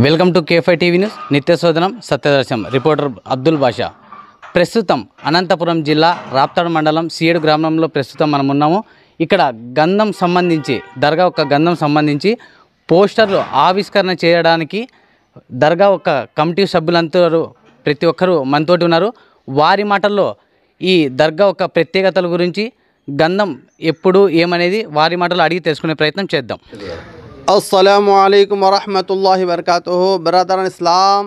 Welcome to K5 TV news నిత్య శోధనం సత్యదర్శనం reporter Abdul బాషా. ప్రస్తుతం అనంతపురం జిల్లా రాప్తాడు మండలం సియేడు గ్రామంలో ప్రస్తుతం మనం ఉన్నాము. ఇక్కడ గంధం సంబంధించి దర్గా ఒక గంధం సంబంధించి పోస్టర్లు ఆవిష్కరణ చేయడానికి దర్గా ఒక కమిటీ సభ్యులందరూ ప్రతి ఒక్కరూ మనతోటి ఉన్నారు. వారి మాటల్లో ఈ దర్గా ఒక ప్రత్యేకతల గురించి గంధం ఎప్పుడు ఏమనేది వారి మాటలు అడిగి తెలుసుకునే ప్రయత్నం చేద్దాం. अस्सलामुअलैकुम वरहमतुल्लाहि वबरकातुहू। बरदरान इस्लाम,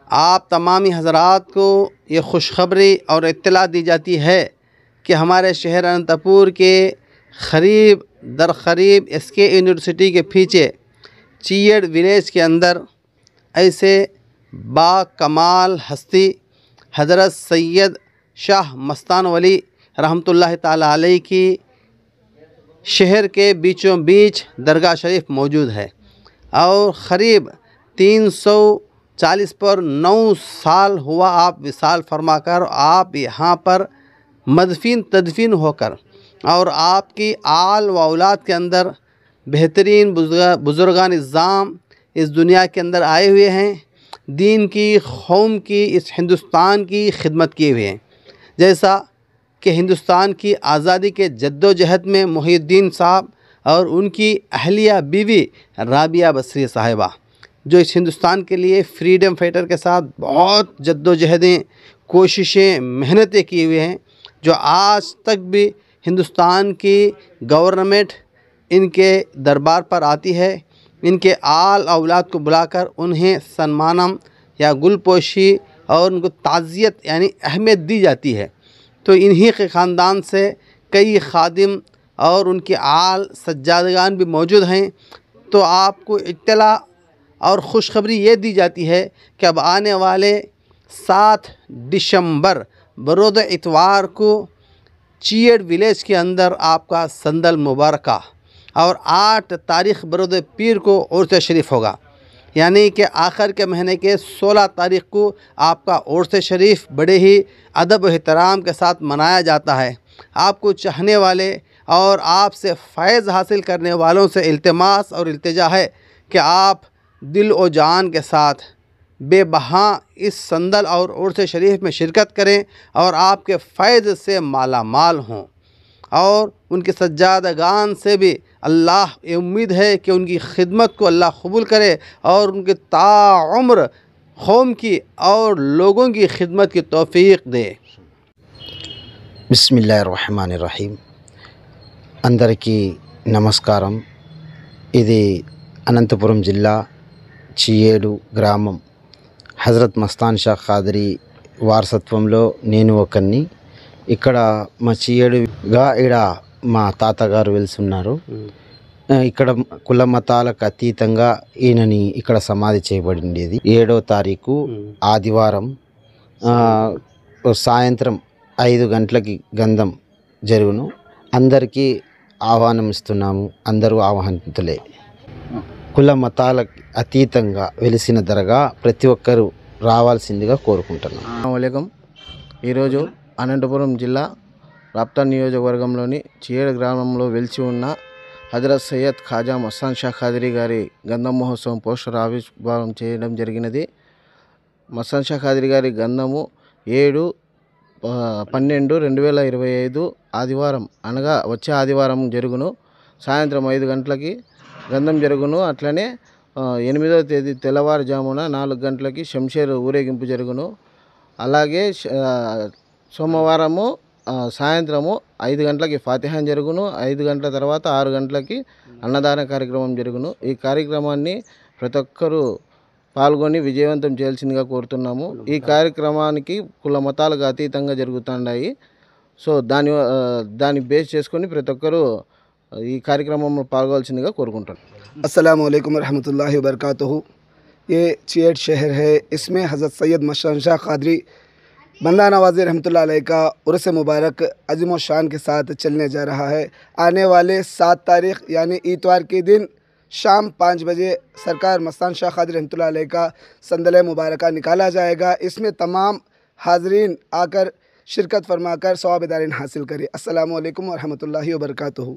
आप तमामी हज़रात को ये खुशखबरी और इत्तला दी जाती है कि हमारे शहर अनंतपुर के करीब एसके यूनिवर्सिटी के पीछे चियड़ विलेज के अंदर ऐसे बाकमाल हस्ती हज़रत सैयद शाह मस्तान वली रहमतुल्लाह ताला अलैह की शहर के बीचों बीच दरगाह शरीफ मौजूद है और क़रीब 340 पर 9 साल हुआ आप विसाल फरमाकर आप यहाँ पर मदफीन तदफीन होकर और आपकी आल व औलाद के अंदर बेहतरीन बुज़ुर्गान इज़्ज़ाम इस दुनिया के अंदर आए हुए हैं। दीन की कौम की इस हिंदुस्तान की खिदमत किए हुए हैं। जैसा कि हिंदुस्तान की आज़ादी के जद्दोजहद में मुहिउद्दीन साहब और उनकी अहलिया बीवी राबिया बसरी साहिबा जो इस हिंदुस्तान के लिए फ्रीडम फाइटर के साथ बहुत जद्दोजहदें कोशिशें मेहनतें किए हुए हैं, जो आज तक भी हिंदुस्तान की गवर्नमेंट इनके दरबार पर आती है। इनके आल औलाद को बुलाकर उन्हें सम्मानम या गुलपोशी और उनको ताज़ियत यानी अहमियत दी जाती है। तो इन्हीं के ख़ानदान से कई खादिम और उनके आल सज्जादगान भी मौजूद हैं। तो आपको इत्तला और खुशखबरी ये दी जाती है कि अब आने वाले 7 दिसंबर बरोज़ इतवार को चियड़ विलेज के अंदर आपका संदल मुबारका और 8 तारीख़ बरोज़ पीर को उर्स शरीफ होगा, यानी कि आखिर के महीने के 16 तारीख़ को आपका उर्स शरीफ बड़े ही अदब व एहतराम के साथ मनाया जाता है। आपको चाहने वाले और आपसे फ़ैज़ हासिल करने वालों से इल्तिमास और इल्तिजा है कि आप दिल व जान के साथ बेबहा इस संदल और उर्स शरीफ में शिरकत करें और आपके फ़ैज़ से माला माल हों। और उनके सज्जादगान से भी अल्लाह ये उम्मीद है कि उनकी खिदमत को अल्लाह कबूल करे और उनके ताउम्र कौम की और लोगों की खिदमत की तौफीक दे। బిస్మిల్లాహిర్రహమానిర్రహీం. అందరికీ నమస్కారం. ఇది అనంతపురం జిల్లా చియేడు గ్రామం హజరత్ మస్తాన్ షా ఖాదరీ వారసత్వంలో నేను ఒకరిని. ఇక్కడ మా చియేడుగా మా తాతగారు వెలుసున్నారు. ఇక్కడ కుల మతాలకు అతీతంగా ఈయనని ఇక్కడ సమాధి చేయబడింది. 7వ తారీఖు ఆదివారం సాయంత్రం 5 గంటలకి గంధం జరుగును. అందరికీ ఆహ్వానం ఇస్తున్నాము. అందరూ ఆహ్వానితులే. కుల మతాలకు అతీతంగా వెలిసిన దర్గా ప్రతి ఒక్కరూ రావాల్సిందిగా కోరుకుంటున్నాం. అస్సలాముఅలైకుం. ఈరోజు అనంతపురం జిల్లా రాప్తాడ్ నియోజకవర్గంలోని చియేడు గ్రామంలో వెలిసి ఉన్న హజరత్ సయ్యద్ ఖాజా మస్తాన్ షా ఖాదరీ గారి గంధం మహోత్సవం పోస్టర్ ఆవిర్భావం చేయడం జరిగినది. మస్తాన్ షా ఖాదరీ గారి గంధము 7/12/2025 ఆదివారం అనగా వచ్చే ఆదివారం జరుగును. సాయంత్రం 5 గంటలకి గంధం జరుగును. అట్లనే 8వ తేదీ తెల్లవారుజామున 4 గంటలకి శంషేర్ ఊరేగింపు జరుగును. అలాగే సోమవారము సాయంత్రము 5 గంటలకి ఫాతిహా జరుగును. 5 గంటల తర్వాత 6 గంటలకి అన్నదాన కార్యక్రమం జరుగును. ఈ కార్యక్రమాన్ని ప్రతి ఒక్కరూ పాల్గొని విజయవంతం చేయాల్సిందిగా కోరుతున్నాము. ఈ కార్యక్రమానికి కుల మతాలకు అతీతంగా జరుగుతున్నాయి. సో దాన్ని బేస్ చేసుకొని ప్రతి ఒక్కరూ ఈ కార్యక్రమంలో పాల్గొవాల్సిందిగా కోరుకుంటున్నాను. अस्सलामु अलैकुम रहमतुल्लाहि व बरकातुहू। ये चियड़ शहर है, इसमें हज़रत सैयद मस्तान शाह क़ादरी बंदा नवाज़ी रहमतुल्लाह अलैह का उर्स मुबारक अज़ीम व शान के साथ चलने जा रहा है। आने वाले 7 तारीख़ यानी इतवार के दिन शाम 5 बजे सरकार मस्तान शाह क़ादरी रहमतुल्लाह अलैह का संदल मुबारक निकाला जाएगा। इसमें तमाम हाज़रीन आकर शिरकत फरमाकर सवाब दारीन हासिल करें। अस्सलामु अलैकुम व रहमतुल्लाहि व बरकातुहू।